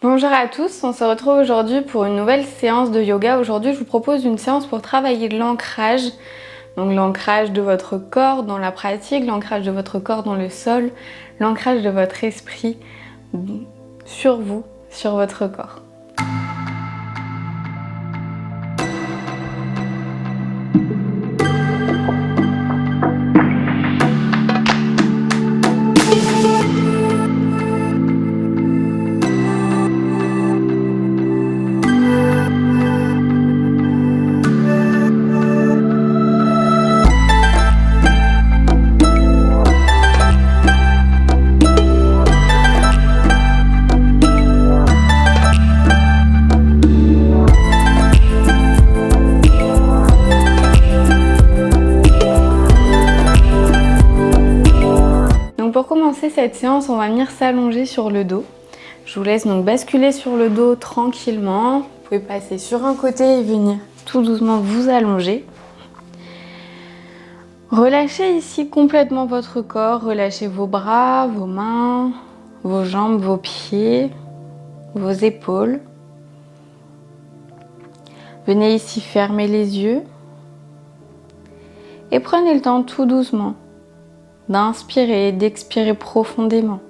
Bonjour à tous, on se retrouve aujourd'hui pour une nouvelle séance de yoga. Aujourd'hui, je vous propose une séance pour travailler l'ancrage. Donc l'ancrage de votre corps dans la pratique, l'ancrage de votre corps dans le sol, l'ancrage de votre esprit sur vous, sur votre corps. Pour commencer cette séance, on va venir s'allonger sur le dos. Je vous laisse donc basculer sur le dos tranquillement. Vous pouvez passer sur un côté et venir tout doucement vous allonger. Relâchez ici complètement votre corps. Relâchez vos bras, vos mains, vos jambes, vos pieds, vos épaules. Venez ici fermer les yeux et prenez le temps tout doucement d'inspirer et d'expirer profondément.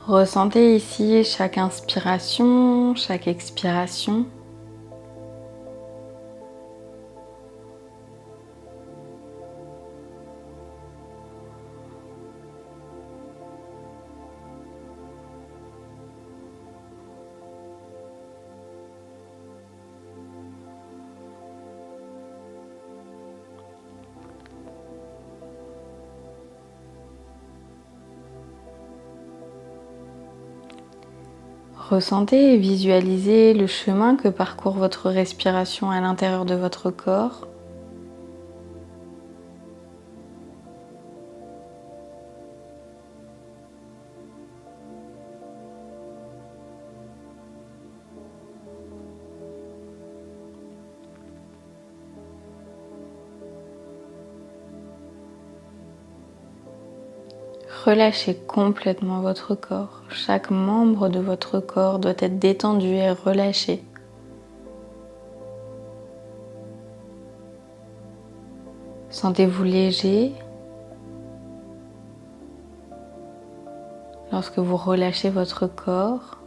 Ressentez ici chaque inspiration, chaque expiration. Ressentez et visualisez le chemin que parcourt votre respiration à l'intérieur de votre corps. Relâchez complètement votre corps. Chaque membre de votre corps doit être détendu et relâché. Sentez-vous léger lorsque vous relâchez votre corps.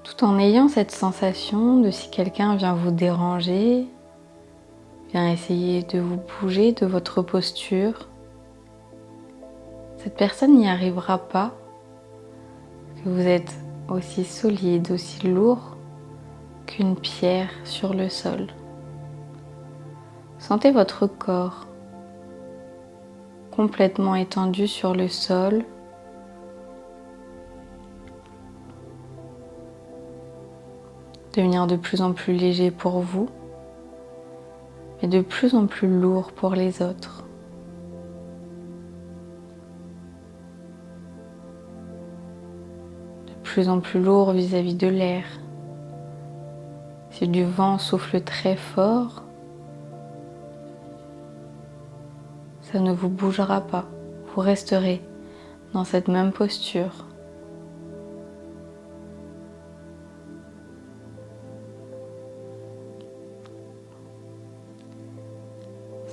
Tout en ayant cette sensation de si quelqu'un vient vous déranger, vient essayer de vous bouger de votre posture. Cette personne n'y arrivera pas, que vous êtes aussi solide, aussi lourd qu'une pierre sur le sol. Sentez votre corps complètement étendu sur le sol. Devenir de plus en plus léger pour vous, mais de plus en plus lourd pour les autres. De plus en plus lourd vis-à-vis de l'air. Si du vent souffle très fort, ça ne vous bougera pas. Vous resterez dans cette même posture.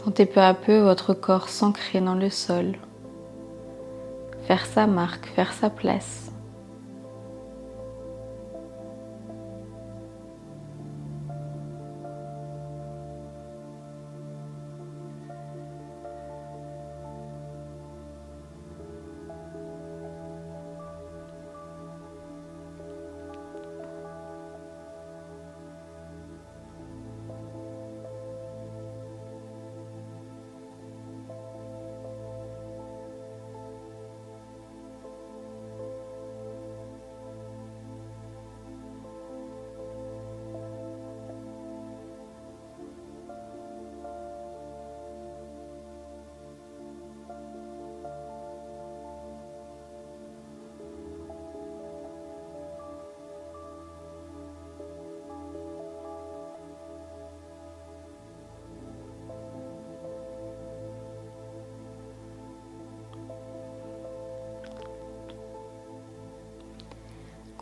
Sentez peu à peu votre corps s'ancrer dans le sol, faire sa marque, faire sa place.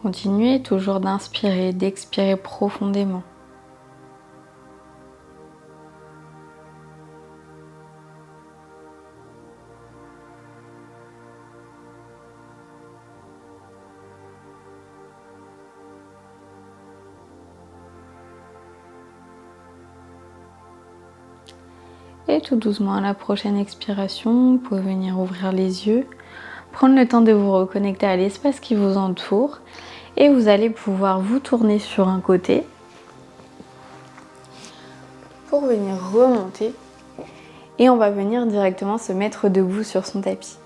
Continuez toujours d'inspirer, d'expirer profondément. Et tout doucement à la prochaine expiration, vous pouvez venir ouvrir les yeux, prendre le temps de vous reconnecter à l'espace qui vous entoure et vous allez pouvoir vous tourner sur un côté pour venir remonter et on va venir directement se mettre debout sur son tapis.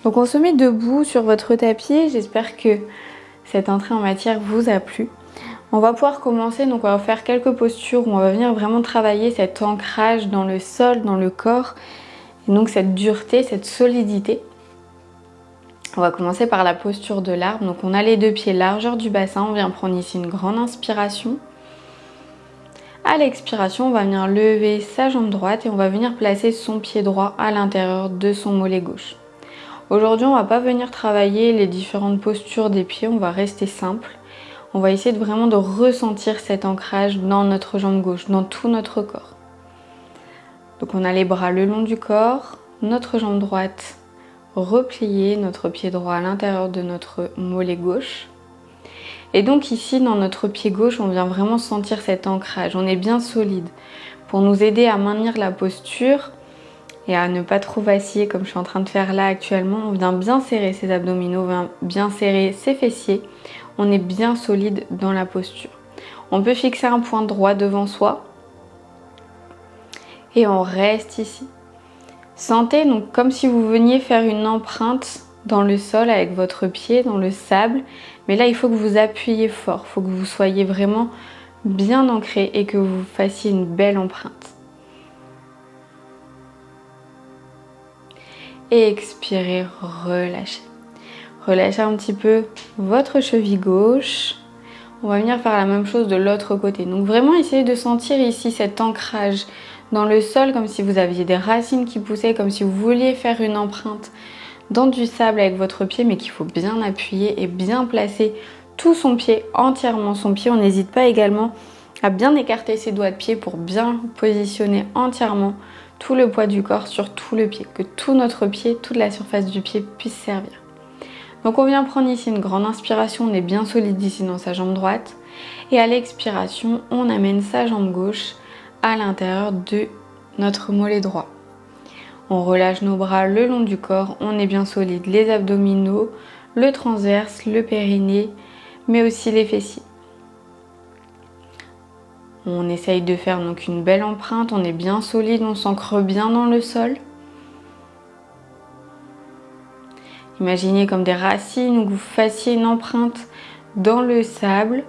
Donc on se met debout sur votre tapis, j'espère que cette entrée en matière vous a plu. On va pouvoir commencer, donc on va faire quelques postures où on va venir vraiment travailler cet ancrage dans le sol, dans le corps, et donc cette dureté, cette solidité. On va commencer par la posture de l'arbre, donc on a les deux pieds largeur du bassin, on vient prendre ici une grande inspiration. À l'expiration, on va venir lever sa jambe droite et on va venir placer son pied droit à l'intérieur de son mollet gauche. Aujourd'hui, on ne va pas venir travailler les différentes postures des pieds, on va rester simple. On va essayer vraiment de ressentir cet ancrage dans notre jambe gauche, dans tout notre corps. Donc on a les bras le long du corps, notre jambe droite repliée, notre pied droit à l'intérieur de notre mollet gauche. Et donc ici, dans notre pied gauche, on vient vraiment sentir cet ancrage. On est bien solide. Pour nous aider à maintenir la posture et à ne pas trop vaciller comme je suis en train de faire là actuellement, on vient bien serrer ses abdominaux, on vient bien serrer ses fessiers. On est bien solide dans la posture. On peut fixer un point droit devant soi et on reste ici. Sentez donc comme si vous veniez faire une empreinte dans le sol avec votre pied, dans le sable. Mais là, il faut que vous appuyez fort, il faut que vous soyez vraiment bien ancré et que vous fassiez une belle empreinte. Et expirez, relâchez. Relâchez un petit peu votre cheville gauche. On va venir faire la même chose de l'autre côté. Donc vraiment essayez de sentir ici cet ancrage dans le sol comme si vous aviez des racines qui poussaient, comme si vous vouliez faire une empreinte dans du sable avec votre pied, mais qu'il faut bien appuyer et bien placer tout son pied, entièrement son pied. On n'hésite pas également à bien écarter ses doigts de pied pour bien positionner entièrement tout le poids du corps sur tout le pied, que tout notre pied, toute la surface du pied puisse servir. Donc on vient prendre ici une grande inspiration, on est bien solide ici dans sa jambe droite. Et à l'expiration, on amène sa jambe gauche à l'intérieur de notre mollet droit. On relâche nos bras le long du corps, on est bien solide. Les abdominaux, le transverse, le périnée, mais aussi les fessiers. On essaye de faire donc une belle empreinte, on est bien solide, on s'ancre bien dans le sol. Imaginez comme des racines ou que vous fassiez une empreinte dans le sable.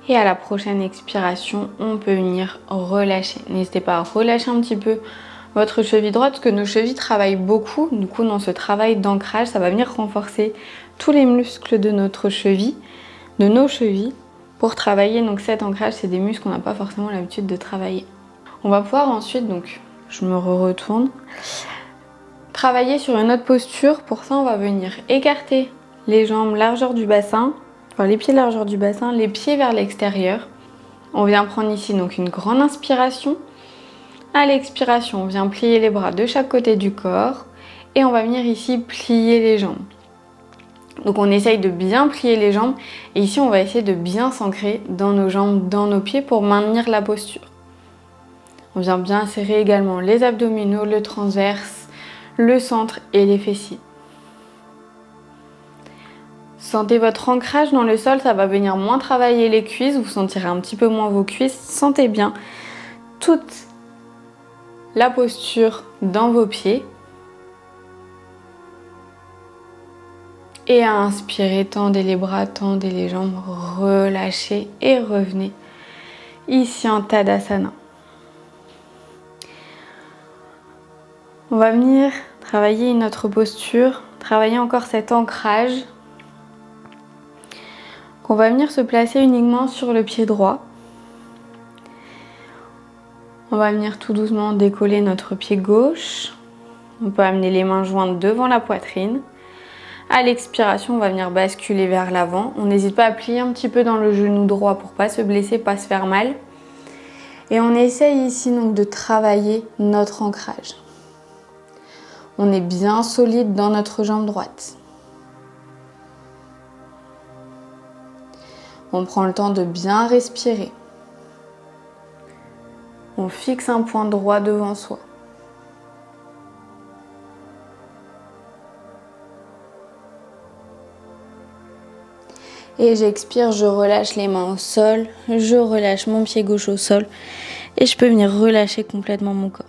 Et à la prochaine expiration, on peut venir relâcher. N'hésitez pas à relâcher un petit peu votre cheville droite parce que nos chevilles travaillent beaucoup. Du coup, dans ce travail d'ancrage, ça va venir renforcer tous les muscles de notre cheville, de nos chevilles. Pour travailler donc cet ancrage, c'est des muscles qu'on n'a pas forcément l'habitude de travailler. On va pouvoir ensuite, donc je me retourne, travailler sur une autre posture. Pour ça, on va venir écarter les jambes largeur du bassin, enfin les pieds largeur du bassin, les pieds vers l'extérieur. On vient prendre ici donc une grande inspiration. À l'expiration, on vient plier les bras de chaque côté du corps et on va venir ici plier les jambes. Donc on essaye de bien plier les jambes et ici on va essayer de bien s'ancrer dans nos jambes, dans nos pieds pour maintenir la posture. On vient bien serrer également les abdominaux, le transverse, le centre et les fessiers. Sentez votre ancrage dans le sol, ça va venir moins travailler les cuisses, vous sentirez un petit peu moins vos cuisses. Sentez bien toute la posture dans vos pieds. Et à inspirer, tendez les bras, tendez les jambes, relâchez et revenez ici en Tadasana. On va venir travailler une autre posture, travailler encore cet ancrage. On va venir se placer uniquement sur le pied droit. On va venir tout doucement décoller notre pied gauche. On peut amener les mains jointes devant la poitrine. À l'expiration, on va venir basculer vers l'avant. On n'hésite pas à plier un petit peu dans le genou droit pour pas se blesser, pas se faire mal. Et on essaye ici donc de travailler notre ancrage. On est bien solide dans notre jambe droite. On prend le temps de bien respirer. On fixe un point droit devant soi. Et j'expire, je relâche les mains au sol, je relâche mon pied gauche au sol et je peux venir relâcher complètement mon corps.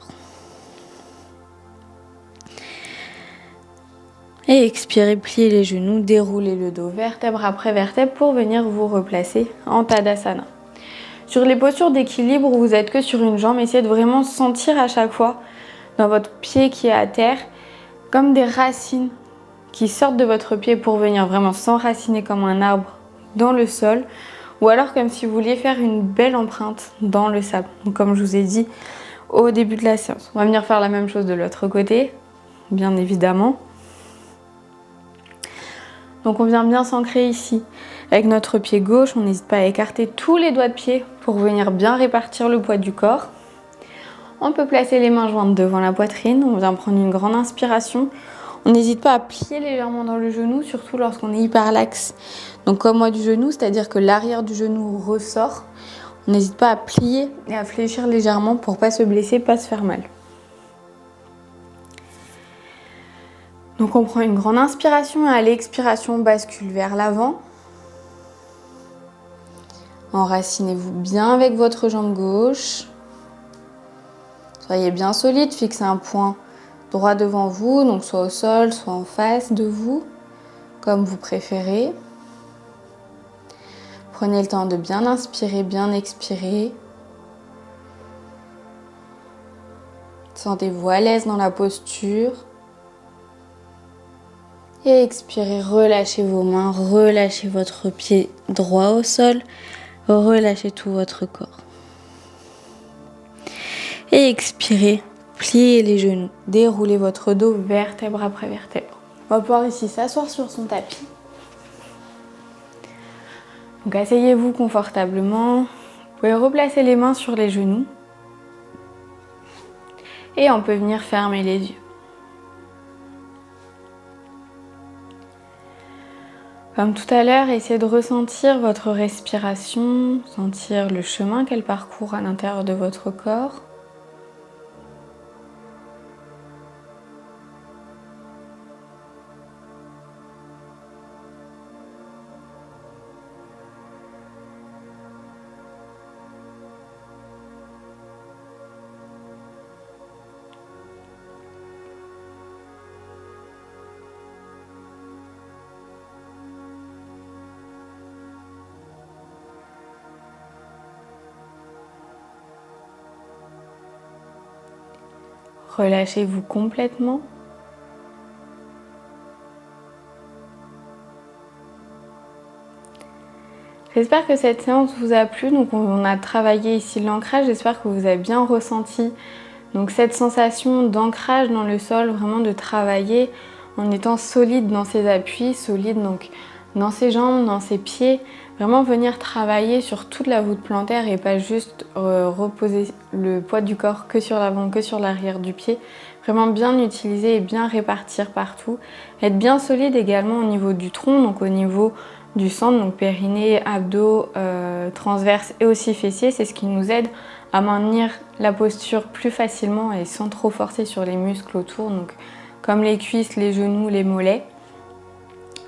Et expirez, pliez les genoux, déroulez le dos vertèbre après vertèbre pour venir vous replacer en Tadasana. Sur les postures d'équilibre où vous n'êtes que sur une jambe, essayez de vraiment sentir à chaque fois dans votre pied qui est à terre comme des racines qui sortent de votre pied pour venir vraiment s'enraciner comme un arbre dans le sol, ou alors comme si vous vouliez faire une belle empreinte dans le sable. Donc, comme je vous ai dit au début de la séance, on va venir faire la même chose de l'autre côté, bien évidemment. Donc on vient bien s'ancrer ici. Avec notre pied gauche, on n'hésite pas à écarter tous les doigts de pied pour venir bien répartir le poids du corps. On peut placer les mains jointes devant la poitrine, on vient prendre une grande inspiration. On n'hésite pas à plier légèrement dans le genou, surtout lorsqu'on est hyper laxe. Donc comme moi du genou, c'est-à-dire que l'arrière du genou ressort. On n'hésite pas à plier et à fléchir légèrement pour pas se blesser, pas se faire mal. Donc on prend une grande inspiration et à l'expiration, on bascule vers l'avant. Enracinez-vous bien avec votre jambe gauche. Soyez bien solide, fixez un point droit devant vous, donc soit au sol, soit en face de vous, comme vous préférez. Prenez le temps de bien inspirer, bien expirer. Sentez-vous à l'aise dans la posture. Et expirez, relâchez vos mains, relâchez votre pied droit au sol, relâchez tout votre corps. Et expirez, pliez les genoux, déroulez votre dos vertèbre après vertèbre. On va pouvoir ici s'asseoir sur son tapis. Donc asseyez-vous confortablement. Vous pouvez replacer les mains sur les genoux. Et on peut venir fermer les yeux. Comme tout à l'heure, essayez de ressentir votre respiration, sentir le chemin qu'elle parcourt à l'intérieur de votre corps. Relâchez-vous complètement. J'espère que cette séance vous a plu. Donc on a travaillé ici l'ancrage. J'espère que vous avez bien ressenti donc cette sensation d'ancrage dans le sol, vraiment de travailler en étant solide dans ses appuis, solide donc dans ses jambes, dans ses pieds. Vraiment venir travailler sur toute la voûte plantaire et pas juste reposer le poids du corps que sur l'avant, que sur l'arrière du pied. Vraiment bien utiliser et bien répartir partout. Être bien solide également au niveau du tronc, donc au niveau du centre, donc périnée, abdos, transverse et aussi fessiers. C'est ce qui nous aide à maintenir la posture plus facilement et sans trop forcer sur les muscles autour, donc comme les cuisses, les genoux, les mollets.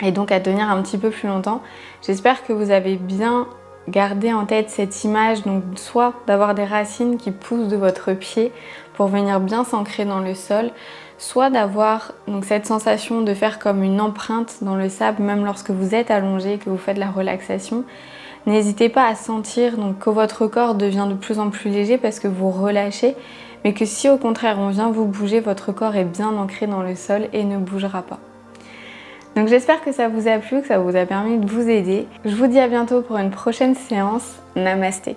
Et donc à tenir un petit peu plus longtemps. J'espère que vous avez bien gardé en tête cette image, donc soit d'avoir des racines qui poussent de votre pied pour venir bien s'ancrer dans le sol, soit d'avoir donc cette sensation de faire comme une empreinte dans le sable, même lorsque vous êtes allongé, que vous faites la relaxation. N'hésitez pas à sentir donc, que votre corps devient de plus en plus léger parce que vous relâchez, mais que si au contraire on vient vous bouger, votre corps est bien ancré dans le sol et ne bougera pas. Donc j'espère que ça vous a plu, que ça vous a permis de vous aider. Je vous dis à bientôt pour une prochaine séance. Namasté.